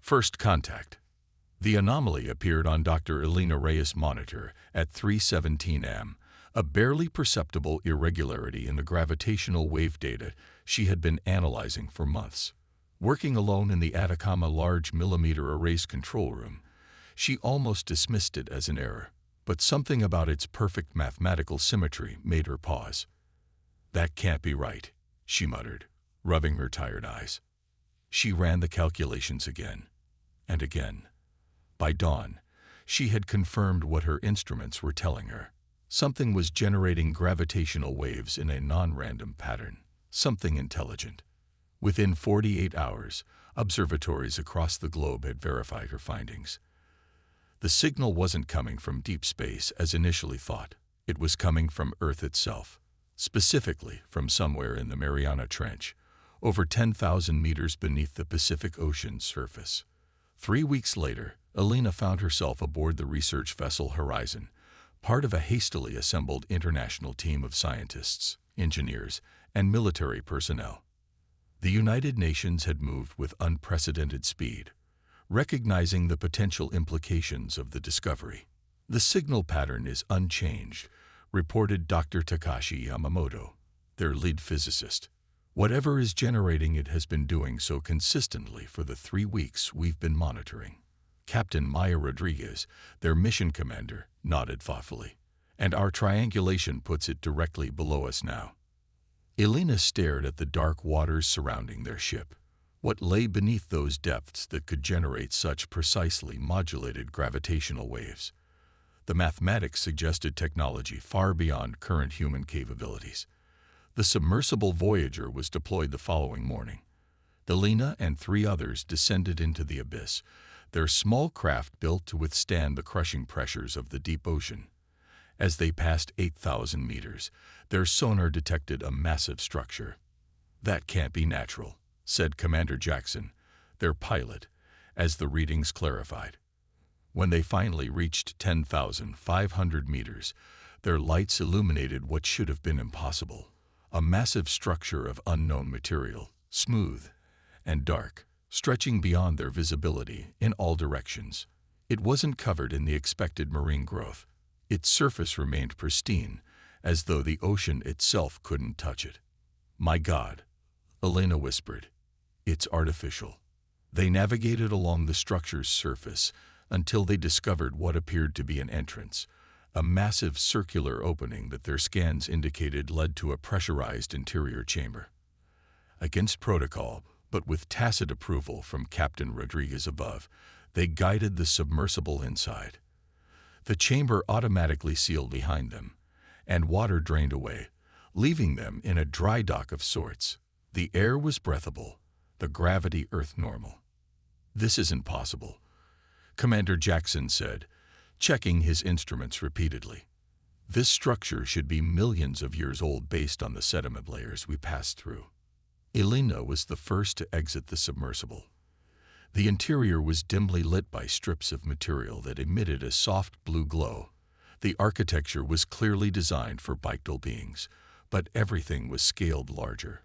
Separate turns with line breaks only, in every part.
First contact. The anomaly appeared on Dr. Elena Reyes' monitor at 3:17 am, a barely perceptible irregularity in the gravitational wave data she had been analyzing for months. Working alone in the Atacama Large Millimeter Arrays control room, she almost dismissed it as an error, but something about its perfect mathematical symmetry made her pause. "That can't be right," she muttered, rubbing her tired eyes. She ran the calculations again and again. By dawn, she had confirmed what her instruments were telling her. Something was generating gravitational waves in a non-random pattern, something intelligent. Within 48 hours, observatories across the globe had verified her findings. The signal wasn't coming from deep space as initially thought. It was coming from Earth itself, specifically from somewhere in the Mariana Trench, over 10,000 meters beneath the Pacific Ocean's surface. 3 weeks later, Elena found herself aboard the research vessel Horizon, part of a hastily assembled international team of scientists, engineers, and military personnel. The United Nations had moved with unprecedented speed, recognizing the potential implications of the discovery. "The signal pattern is unchanged," reported Dr. Takashi Yamamoto, their lead physicist. "Whatever is generating it has been doing so consistently for the 3 weeks we've been monitoring." Captain Maya Rodriguez, their mission commander, nodded thoughtfully. "And our triangulation puts it directly below us now." Elena stared at the dark waters surrounding their ship. What lay beneath those depths that could generate such precisely modulated gravitational waves? The mathematics suggested technology far beyond current human capabilities. The submersible Voyager was deployed the following morning. Elena and 3 others descended into the abyss, their small craft built to withstand the crushing pressures of the deep ocean. As they passed 8,000 meters, their sonar detected a massive structure. "That can't be natural," said Commander Jackson, their pilot, as the readings clarified. When they finally reached 10,500 meters, their lights illuminated what should have been impossible: a massive structure of unknown material, smooth and dark, stretching beyond their visibility in all directions. It wasn't covered in the expected marine growth. Its surface remained pristine, as though the ocean itself couldn't touch it. "My God," Elena whispered. "It's artificial." They navigated along the structure's surface until they discovered what appeared to be an entrance, a massive circular opening that their scans indicated led to a pressurized interior chamber. Against protocol, but with tacit approval from Captain Rodriguez above, they guided the submersible inside. The chamber automatically sealed behind them, and water drained away, leaving them in a dry dock of sorts. The air was breathable, the gravity Earth normal. "This isn't possible," Commander Jackson said, checking his instruments repeatedly. "This structure should be millions of years old based on the sediment layers we passed through." Elena was the first to exit the submersible. The interior was dimly lit by strips of material that emitted a soft blue glow. The architecture was clearly designed for bipedal beings, but everything was scaled larger.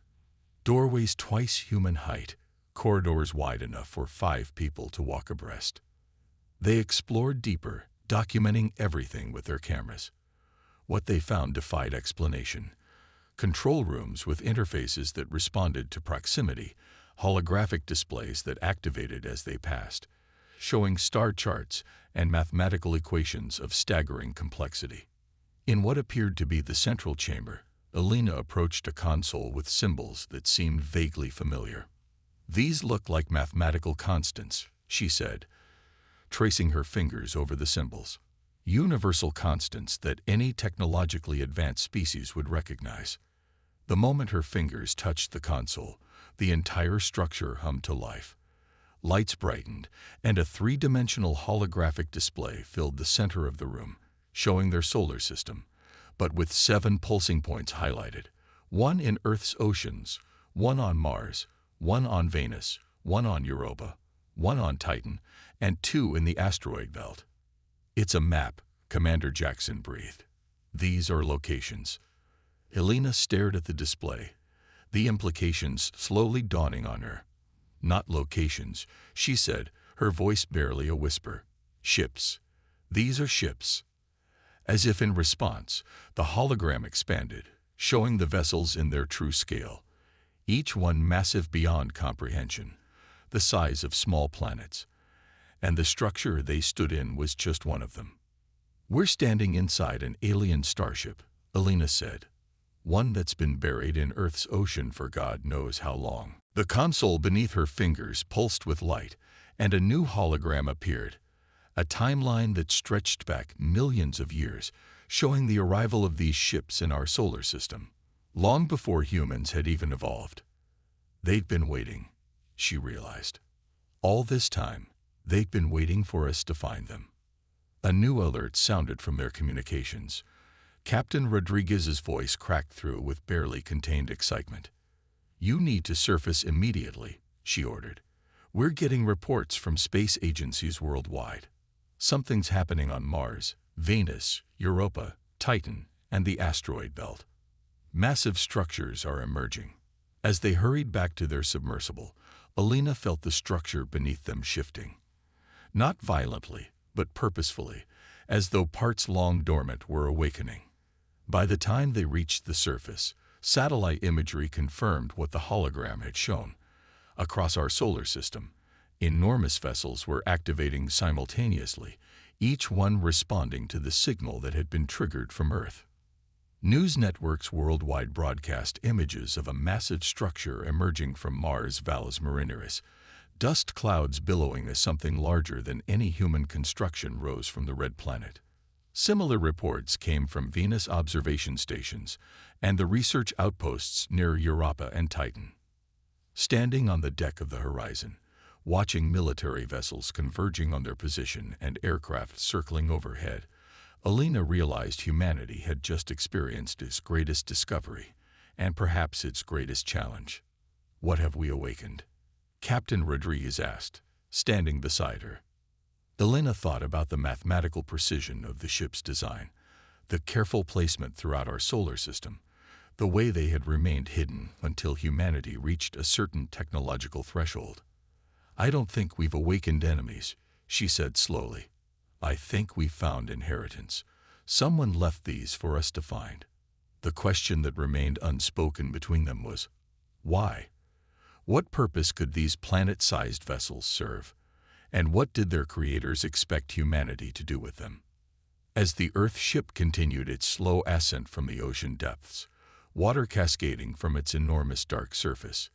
Doorways twice human height, corridors wide enough for 5 people to walk abreast. They explored deeper, documenting everything with their cameras. What they found defied explanation. Control rooms with interfaces that responded to proximity, holographic displays that activated as they passed, showing star charts and mathematical equations of staggering complexity. In what appeared to be the central chamber, Elena approached a console with symbols that seemed vaguely familiar. "These look like mathematical constants," she said, tracing her fingers over the symbols. "Universal constants that any technologically advanced species would recognize." The moment her fingers touched the console, the entire structure hummed to life. Lights brightened, and a 3-dimensional holographic display filled the center of the room, showing their solar system, but with 7 pulsing points highlighted: 1 in Earth's oceans, 1 on Mars, 1 on Venus, 1 on Europa, 1 on Titan, and 2 in the asteroid belt. "It's a map," Commander Jackson breathed. "These are locations." Elena stared at the display, the implications slowly dawning on her. "Not locations," she said, her voice barely a whisper. "Ships. These are ships." As if in response, the hologram expanded, showing the vessels in their true scale, each one massive beyond comprehension, the size of small planets. And the structure they stood in was just one of them. "We're standing inside an alien starship," Alina said. "One that's been buried in Earth's ocean for God knows how long." The console beneath her fingers pulsed with light, and a new hologram appeared, a timeline that stretched back millions of years, showing the arrival of these ships in our solar system, long before humans had even evolved. They'd been waiting, she realized. All this time, they'd been waiting for us to find them. A new alert sounded from their communications. Captain Rodriguez's voice cracked through with barely contained excitement. "You need to surface immediately," she ordered. "We're getting reports from space agencies worldwide. Something's happening on Mars, Venus, Europa, Titan, and the asteroid belt. Massive structures are emerging." As they hurried back to their submersible, Alina felt the structure beneath them shifting. Not violently, but purposefully, as though parts long dormant were awakening. By the time they reached the surface, satellite imagery confirmed what the hologram had shown. Across our solar system, enormous vessels were activating simultaneously, each one responding to the signal that had been triggered from Earth. News networks worldwide broadcast images of a massive structure emerging from Mars' Valles Marineris, dust clouds billowing as something larger than any human construction rose from the red planet. Similar reports came from Venus observation stations and the research outposts near Europa and Titan. Standing on the deck of the horizon, watching military vessels converging on their position and aircraft circling overhead, Alina realized humanity had just experienced its greatest discovery, and perhaps its greatest challenge. "What have we awakened?" Captain Rodriguez asked, standing beside her. Alina thought about the mathematical precision of the ship's design, the careful placement throughout our solar system, the way they had remained hidden until humanity reached a certain technological threshold. "I don't think we've awakened enemies," she said slowly. "I think we found inheritance. Someone left these for us to find." The question that remained unspoken between them was, why? What purpose could these planet-sized vessels serve? And what did their creators expect humanity to do with them? As the Earth ship continued its slow ascent from the ocean depths, water cascading from its enormous dark surface,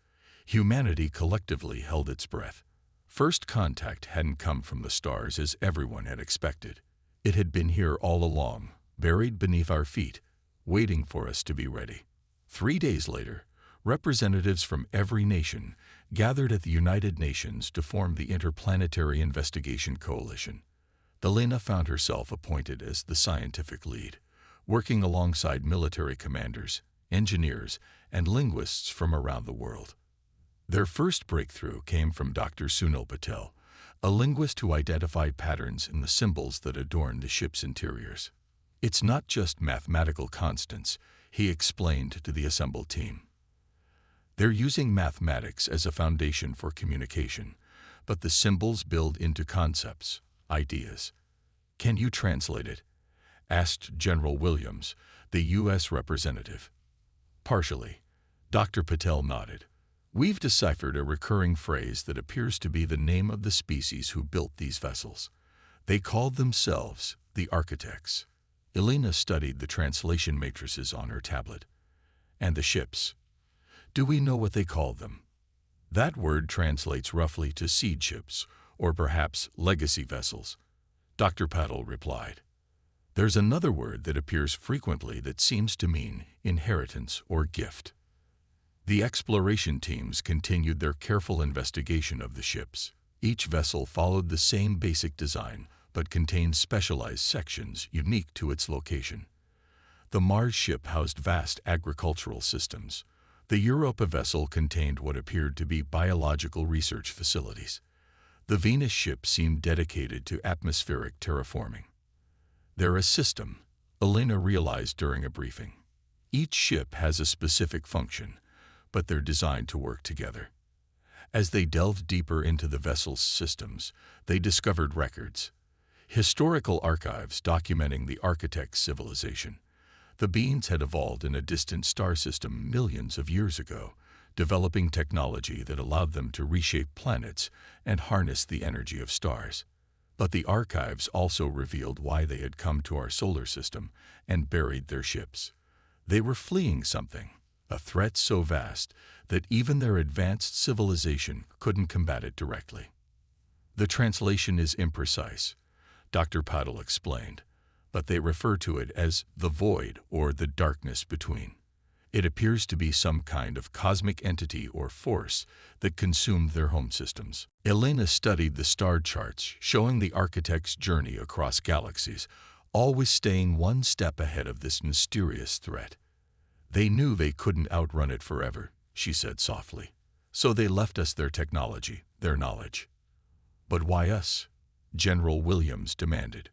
humanity collectively held its breath. First contact hadn't come from the stars as everyone had expected. It had been here all along, buried beneath our feet, waiting for us to be ready. 3 days later, representatives from every nation gathered at the United Nations to form the Interplanetary Investigation Coalition. Alina found herself appointed as the scientific lead, working alongside military commanders, engineers, and linguists from around the world. Their first breakthrough came from Dr. Sunil Patel, a linguist who identified patterns in the symbols that adorn the ship's interiors. "It's not just mathematical constants," he explained to the assembled team. "They're using mathematics as a foundation for communication, but the symbols build into concepts, ideas." "Can you translate it?" asked General Williams, the U.S. representative. "Partially," Dr. Patel nodded. "We've deciphered a recurring phrase that appears to be the name of the species who built these vessels. They called themselves the architects." Alina studied the translation matrices on her tablet. "And the ships? Do we know what they called them?" "That word translates roughly to seed ships, or perhaps legacy vessels," Dr. Patel replied. "There's another word that appears frequently that seems to mean inheritance or gift." The exploration teams continued their careful investigation of the ships. Each vessel followed the same basic design, but contained specialized sections unique to its location. The Mars ship housed vast agricultural systems. The Europa vessel contained what appeared to be biological research facilities. The Venus ship seemed dedicated to atmospheric terraforming. "They're a system," Alina realized during a briefing. "Each ship has a specific function, but they're designed to work together. As they delved deeper into the vessel's systems, they discovered records, historical archives documenting the architect's civilization. The beings had evolved in a distant star system millions of years ago, developing technology that allowed them to reshape planets and harness the energy of stars. But the archives also revealed why they had come to our solar system and buried their ships. They were fleeing something, a threat so vast that even their advanced civilization couldn't combat it directly. The translation is imprecise, Dr. Paddle explained, but they refer to it as the void or the darkness between. It appears to be some kind of cosmic entity or force that consumed their home systems. Elena studied the star charts showing the architect's journey across galaxies, always staying one step ahead of this mysterious threat. They knew they couldn't outrun it forever, she said softly. So they left us their technology, their knowledge. But why us? General Williams demanded.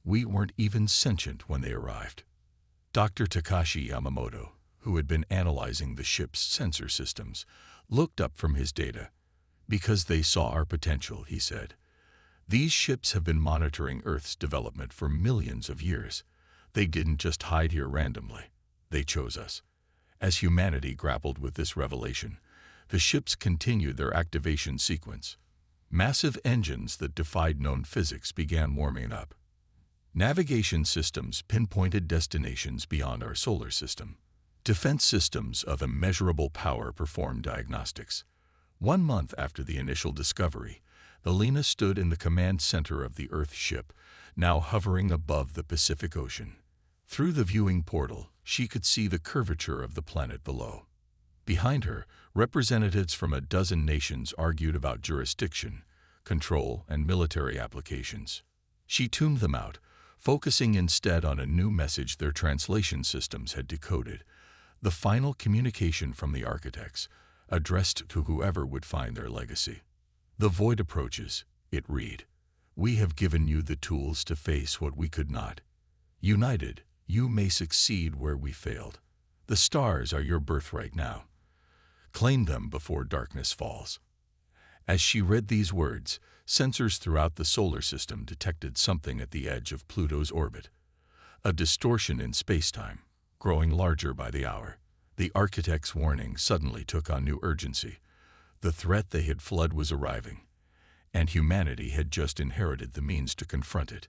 We weren't even sentient when they arrived. Dr. Takashi Yamamoto, who had been analyzing the ship's sensor systems, looked up from his data. Because they saw our potential, he said. These ships have been monitoring Earth's development for millions of years. They didn't just hide here randomly. They chose us. As humanity grappled with this revelation, the ships continued their activation sequence. Massive engines that defied known physics began warming up. Navigation systems pinpointed destinations beyond our solar system. Defense systems of immeasurable power performed diagnostics. 1 month after the initial discovery, Elena stood in the command center of the Earth ship, now hovering above the Pacific Ocean. Through the viewing portal, she could see the curvature of the planet below. Behind her, representatives from a dozen nations argued about jurisdiction, control, and military applications. She tuned them out, focusing instead on a new message their translation systems had decoded, the final communication from the architects, addressed to whoever would find their legacy. The void approaches, it read. We have given you the tools to face what we could not. United, you may succeed where we failed. The stars are your birthright now. Claim them before darkness falls. As she read these words, sensors throughout the solar system detected something at the edge of Pluto's orbit. A distortion in spacetime, growing larger by the hour. The architect's warning suddenly took on new urgency. The threat they had fled was arriving, and humanity had just inherited the means to confront it,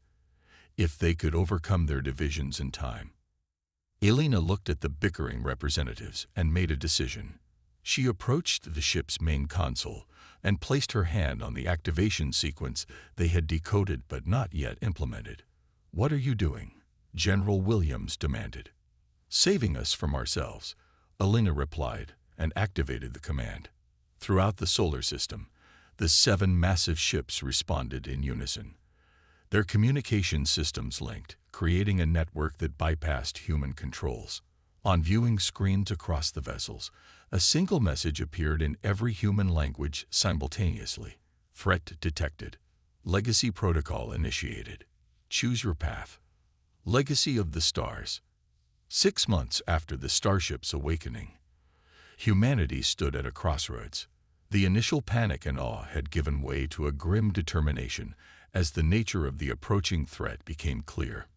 if they could overcome their divisions in time. Elena looked at the bickering representatives and made a decision. She approached the ship's main console and placed her hand on the activation sequence they had decoded but not yet implemented. What are you doing? General Williams demanded. Saving us from ourselves, Elena replied and activated the command. Throughout the solar system, the 7 massive ships responded in unison. Their communication systems linked, creating a network that bypassed human controls. On viewing screens across the vessels, a single message appeared in every human language simultaneously. Threat detected. Legacy protocol initiated. Choose your path. Legacy of the stars. 6 months after the starship's awakening, humanity stood at a crossroads. The initial panic and awe had given way to a grim determination as the nature of the approaching threat became clear.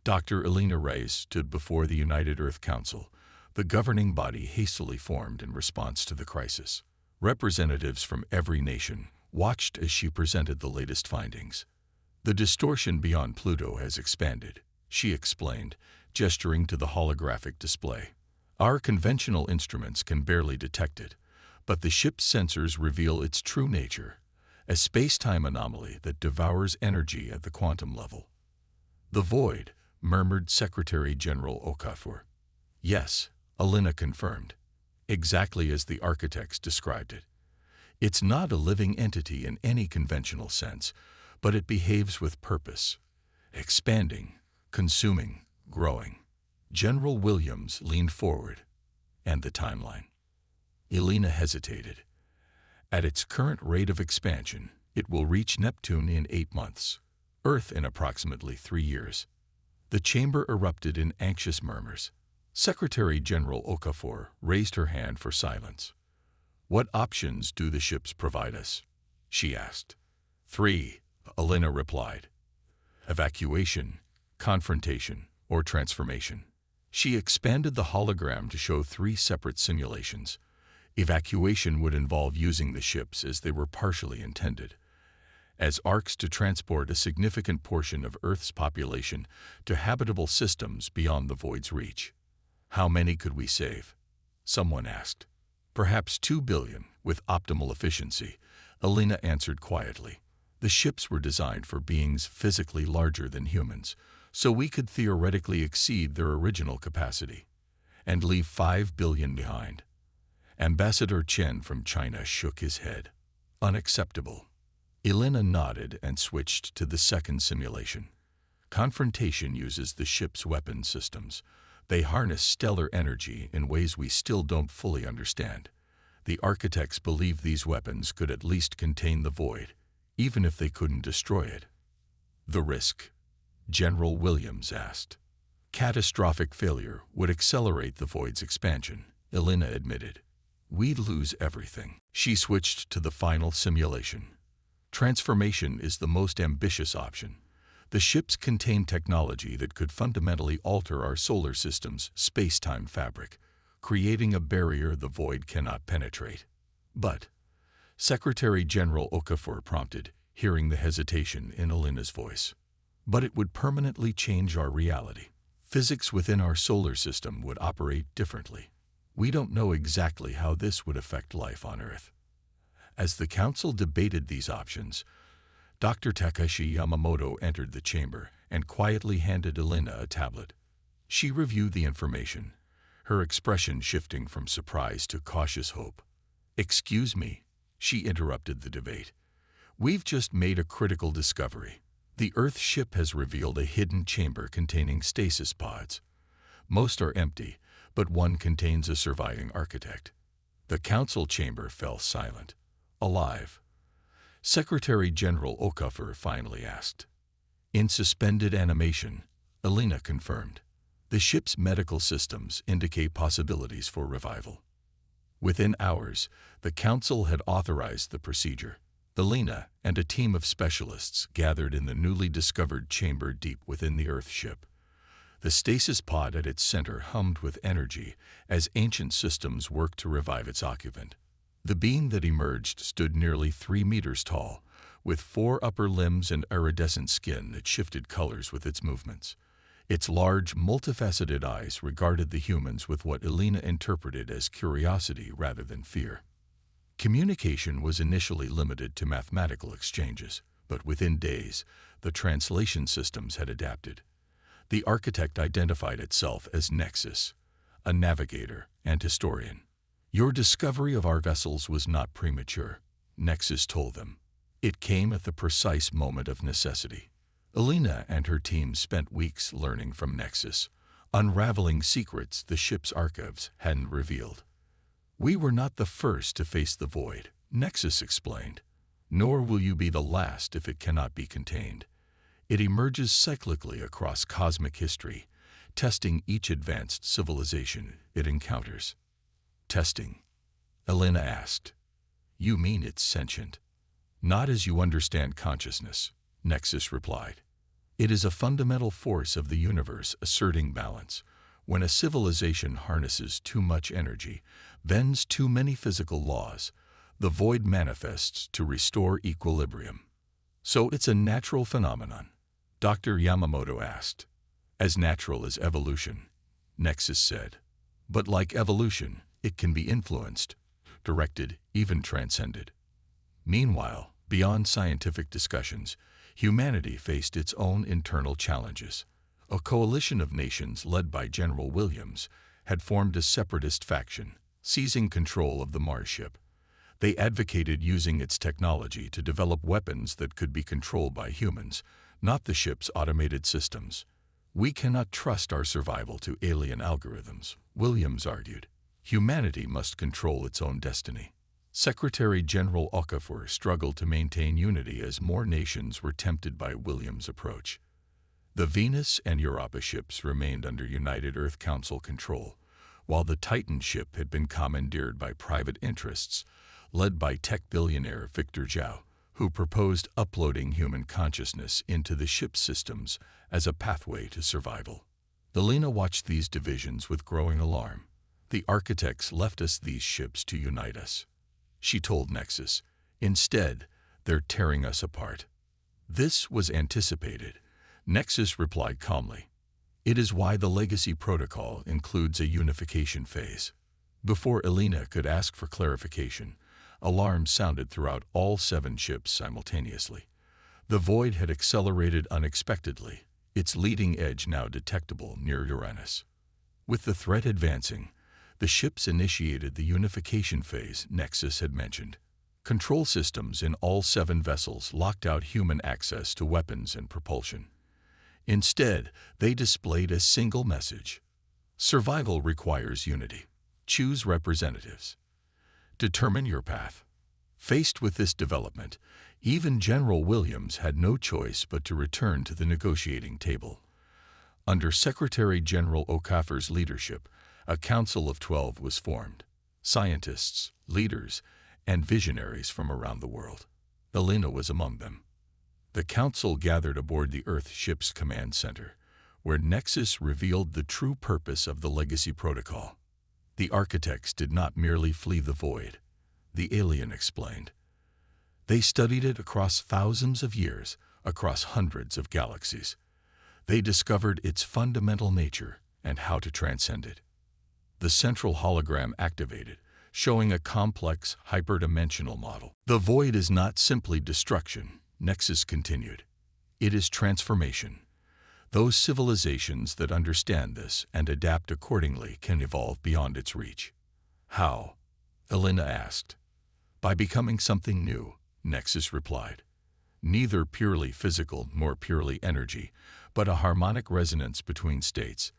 Dr. Elena Reyes stood before the United Earth Council, the governing body hastily formed in response to the crisis. Representatives from every nation watched as she presented the latest findings. The distortion beyond Pluto has expanded, she explained, gesturing to the holographic display. Our conventional instruments can barely detect it, but the ship's sensors reveal its true nature, a space-time anomaly that devours energy at the quantum level. The void, murmured Secretary General Okafor. Yes, Elena confirmed, exactly as the architects described it. It's not a living entity in any conventional sense, but it behaves with purpose, expanding, consuming, growing. General Williams leaned forward, and the timeline. Elena hesitated. At its current rate of expansion, it will reach Neptune in 8 months, Earth in approximately 3 years. The chamber erupted in anxious murmurs. Secretary General Okafor raised her hand for silence. "What options do the ships provide us?" she asked. "Three," Elena replied. "Evacuation, confrontation, or transformation." She expanded the hologram to show three separate simulations. Evacuation would involve using the ships as they were partially intended, as arcs to transport a significant portion of Earth's population to habitable systems beyond the void's reach. "How many could we save?" someone asked. "Perhaps 2 billion, with optimal efficiency," Elena answered quietly. "The ships were designed for beings physically larger than humans, so we could theoretically exceed their original capacity and leave 5 billion behind." Ambassador Chen from China shook his head. "Unacceptable." Elena nodded and switched to the second simulation. Confrontation uses the ship's weapon systems. They harness stellar energy in ways we still don't fully understand. The architects believed these weapons could at least contain the void, even if they couldn't destroy it. "The risk?" General Williams asked. "Catastrophic failure would accelerate the void's expansion," Elena admitted. "We'd lose everything." She switched to the final simulation. Transformation is the most ambitious option. The ships contain technology that could fundamentally alter our solar system's space-time fabric, creating a barrier the void cannot penetrate. "But," Secretary General Okafor prompted, hearing the hesitation in Elena's voice. "But it would permanently change our reality. Physics within our solar system would operate differently. We don't know exactly how this would affect life on Earth." As the council debated these options, Dr. Takeshi Yamamoto entered the chamber and quietly handed Elena a tablet. She reviewed the information, her expression shifting from surprise to cautious hope. "Excuse me," she interrupted the debate. "We've just made a critical discovery. The Earth ship has revealed a hidden chamber containing stasis pods. Most are empty, but one contains a surviving architect." The council chamber fell silent. "Alive?" Secretary General Okafor finally asked. In suspended animation, Elena confirmed. The ship's medical systems indicate possibilities for revival. Within hours, the council had authorized the procedure. Elena and a team of specialists gathered in the newly discovered chamber deep within the Earth ship. The stasis pod at its center hummed with energy as ancient systems worked to revive its occupant. The being that emerged stood nearly 3 meters tall, with 4 upper limbs and iridescent skin that shifted colors with its movements. Its large, multifaceted eyes regarded the humans with what Elena interpreted as curiosity rather than fear. Communication was initially limited to mathematical exchanges, but within days, the translation systems had adapted. The architect identified itself as Nexus, a navigator and historian. "Your discovery of our vessels was not premature," Nexus told them. "It came at the precise moment of necessity." Elena and her team spent weeks learning from Nexus, unraveling secrets the ship's archives hadn't revealed. "We were not the first to face the void," Nexus explained. "Nor will you be the last if it cannot be contained. It emerges cyclically across cosmic history, testing each advanced civilization it encounters." "Testing?" Elena asked. "You mean it's sentient?" "Not as you understand consciousness," Nexus replied. "It is a fundamental force of the universe asserting balance. When a civilization harnesses too much energy, bends too many physical laws, the void manifests to restore equilibrium." "So it's a natural phenomenon?" Dr. Yamamoto asked. "As natural as evolution," Nexus said. "But like evolution, it can be influenced, directed, even transcended." Meanwhile, beyond scientific discussions, humanity faced its own internal challenges. A coalition of nations led by General Williams had formed a separatist faction, seizing control of the Mars ship. They advocated using its technology to develop weapons that could be controlled by humans, not the ship's automated systems. "We cannot trust our survival to alien algorithms," Williams argued. "Humanity must control its own destiny." Secretary General Okafor struggled to maintain unity as more nations were tempted by Williams' approach. The Venus and Europa ships remained under United Earth Council control, while the Titan ship had been commandeered by private interests, led by tech billionaire Victor Zhao, who proposed uploading human consciousness into the ship's systems as a pathway to survival. Elena watched these divisions with growing alarm. The architects left us these ships to unite us, she told Nexus. Instead, they're tearing us apart. This was anticipated, Nexus replied calmly. It is why the Legacy Protocol includes a unification phase. Before Elena could ask for clarification, alarms sounded throughout all 7 ships simultaneously. The void had accelerated unexpectedly, its leading edge now detectable near Uranus. With the threat advancing, the ships initiated the unification phase Nexus had mentioned. Control systems in all 7 vessels locked out human access to weapons and propulsion. Instead, they displayed a single message. Survival requires unity. Choose representatives. Determine your path. Faced with this development, even General Williams had no choice but to return to the negotiating table. Under Secretary General Okafor's leadership, a council of 12 was formed. Scientists, leaders, and visionaries from around the world. Elena was among them. The council gathered aboard the Earth ship's command center, where Nexus revealed the true purpose of the Legacy Protocol. The architects did not merely flee the void, the alien explained. They studied it across thousands of years, across hundreds of galaxies. They discovered its fundamental nature and how to transcend it. The central hologram activated, showing a complex, hyperdimensional model. The void is not simply destruction, Nexus continued. It is transformation. Those civilizations that understand this and adapt accordingly can evolve beyond its reach. How? Elena asked. By becoming something new, Nexus replied. Neither purely physical nor purely energy, but a harmonic resonance between states.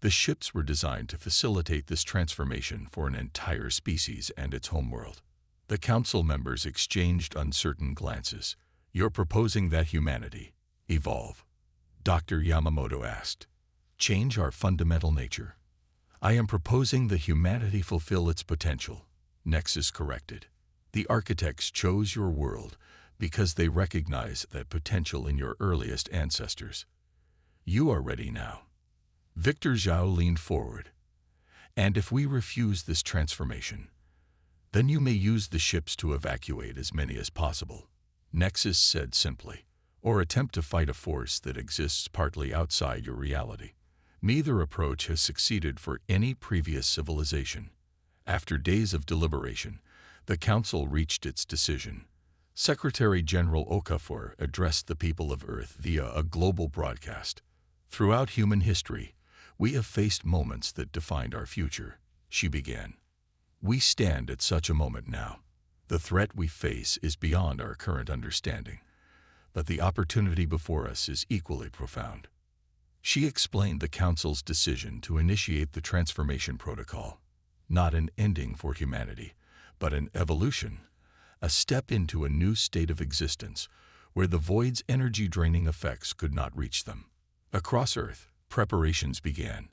The ships were designed to facilitate this transformation for an entire species and its homeworld. The council members exchanged uncertain glances. You're proposing that humanity evolve? Dr. Yamamoto asked. Change our fundamental nature? I am proposing that humanity fulfill its potential, Nexus corrected. The architects chose your world because they recognize that potential in your earliest ancestors. You are ready now. Victor Zhao leaned forward. And if we refuse this transformation, then you may use the ships to evacuate as many as possible, Nexus said simply, or attempt to fight a force that exists partly outside your reality. Neither approach has succeeded for any previous civilization. After days of deliberation, the council reached its decision. Secretary General Okafor addressed the people of Earth via a global broadcast. Throughout human history, we have faced moments that defined our future, she began. We stand at such a moment now. The threat we face is beyond our current understanding, but the opportunity before us is equally profound. She explained the Council's decision to initiate the transformation protocol, not an ending for humanity, but an evolution, a step into a new state of existence where the void's energy-draining effects could not reach them. Across Earth, preparations began.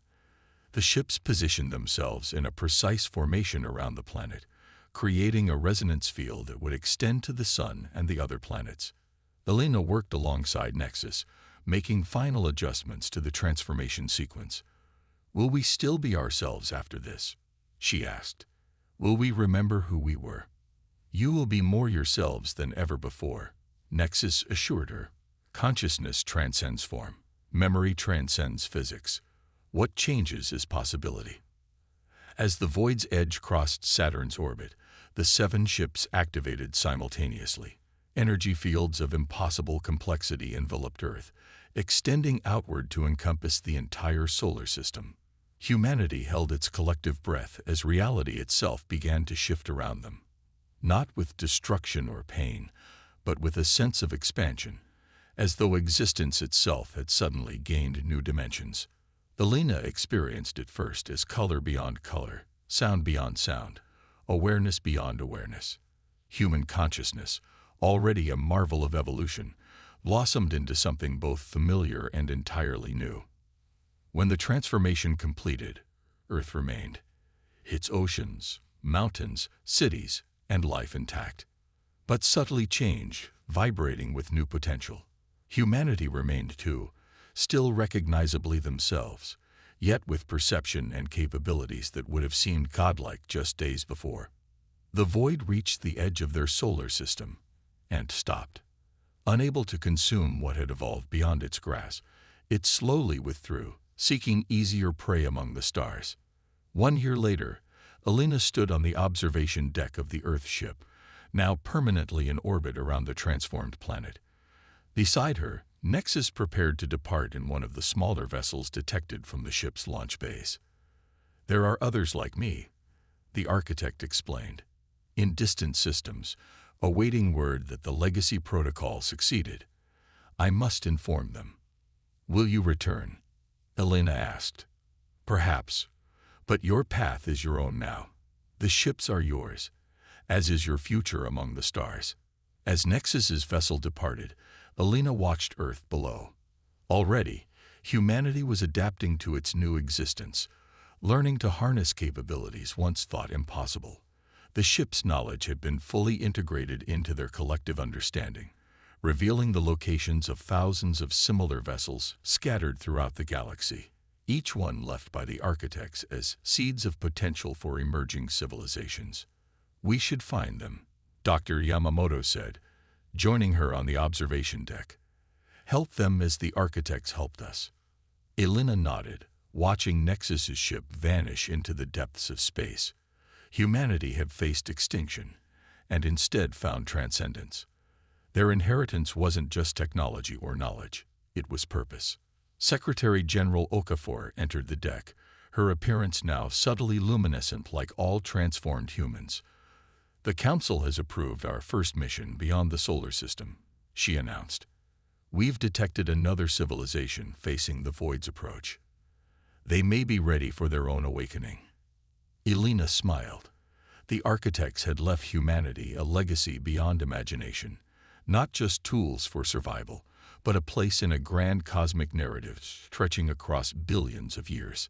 The ships positioned themselves in a precise formation around the planet, creating a resonance field that would extend to the Sun and the other planets. Elena worked alongside Nexus, making final adjustments to the transformation sequence. Will we still be ourselves after this? She asked. Will we remember who we were? You will be more yourselves than ever before, Nexus assured her. Consciousness transcends form. Memory transcends physics. What changes is possibility. As the void's edge crossed Saturn's orbit, the 7 ships activated simultaneously. Energy fields of impossible complexity enveloped Earth, extending outward to encompass the entire solar system. Humanity held its collective breath as reality itself began to shift around them. Not with destruction or pain, but with a sense of expansion, as though existence itself had suddenly gained new dimensions. Elena experienced it first as color beyond color, sound beyond sound, awareness beyond awareness. Human consciousness, already a marvel of evolution, blossomed into something both familiar and entirely new. When the transformation completed, Earth remained. its oceans, mountains, cities, and life intact. But subtly changed, vibrating with new potential. Humanity remained too, still recognizably themselves, yet with perception and capabilities that would have seemed godlike just days before. The void reached the edge of their solar system and stopped. Unable to consume what had evolved beyond its grasp, it slowly withdrew, seeking easier prey among the stars. 1 year later, Alina stood on the observation deck of the Earth ship, now permanently in orbit around the transformed planet. Beside her, Nexus prepared to depart in one of the smaller vessels detected from the ship's launch base. "There are others like me," the architect explained, "in distant systems, awaiting word that the legacy protocol succeeded. I must inform them." "Will you return?" Elena asked. "Perhaps, but your path is your own now. The ships are yours, as is your future among the stars." As Nexus's vessel departed, Elena watched Earth below. Already, humanity was adapting to its new existence, learning to harness capabilities once thought impossible. The ship's knowledge had been fully integrated into their collective understanding, revealing the locations of thousands of similar vessels scattered throughout the galaxy, each one left by the architects as seeds of potential for emerging civilizations. "We should find them," Dr. Yamamoto said, joining her on the observation deck. "Help them as the architects helped us." Elena nodded, watching Nexus's ship vanish into the depths of space. Humanity had faced extinction, and instead found transcendence. Their inheritance wasn't just technology or knowledge, it was purpose. Secretary General Okafor entered the deck, her appearance now subtly luminescent like all transformed humans. "The Council has approved our first mission beyond the solar system," she announced. "We've detected another civilization facing the Void's approach. They may be ready for their own awakening." Elena smiled. The architects had left humanity a legacy beyond imagination, not just tools for survival, but a place in a grand cosmic narrative stretching across billions of years.